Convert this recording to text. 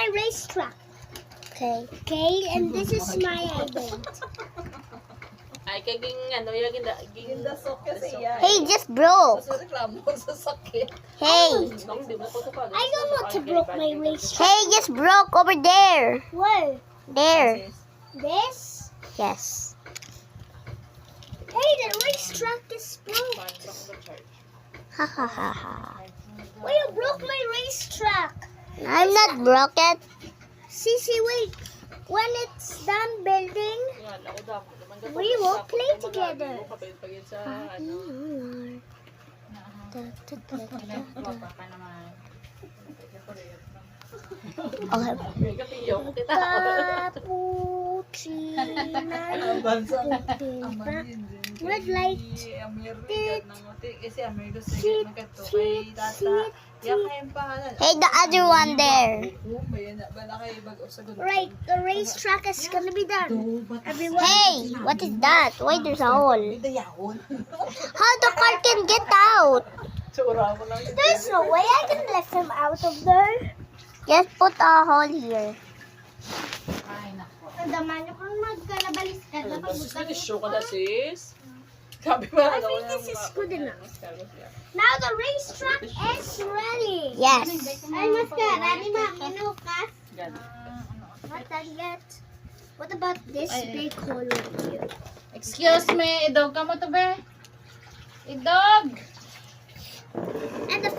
my racetrack. Okay. Okay, and this is my event. Ay, kaging ano, yung Gindasok kasi yan. Hey, just broke. Sa reklamo sa sakit. Hey. I don't want to broke my racetrack. Hey, just broke over there. Where? There. This? Yes. Hey, the racetrack is broke. Ha ha ha ha. Why you broke my racetrack? I'm not broken. Sissy, wait. When it's done building, we will play together. Okay. Red light. Kasi Amerigo sige magkato kay tata. Yakayin pa halan. Hey, the other one there. Right, the racetrack is gonna be done. Everyone. Hey, what is that? Why there's a hole? How the car can get out? There's no way I can let him out of there. Just put a hole here. Nadaman nyo kung magkalabalis ka na pag Show ka na, sis. Sabi ba? I think this is good enough. Now the racetrack is ready. Yes. Ay, mas ka, ready ma, kinukas. Not done yet. What about this big hole right here? Excuse me, idog ka mo to be? Idog! And the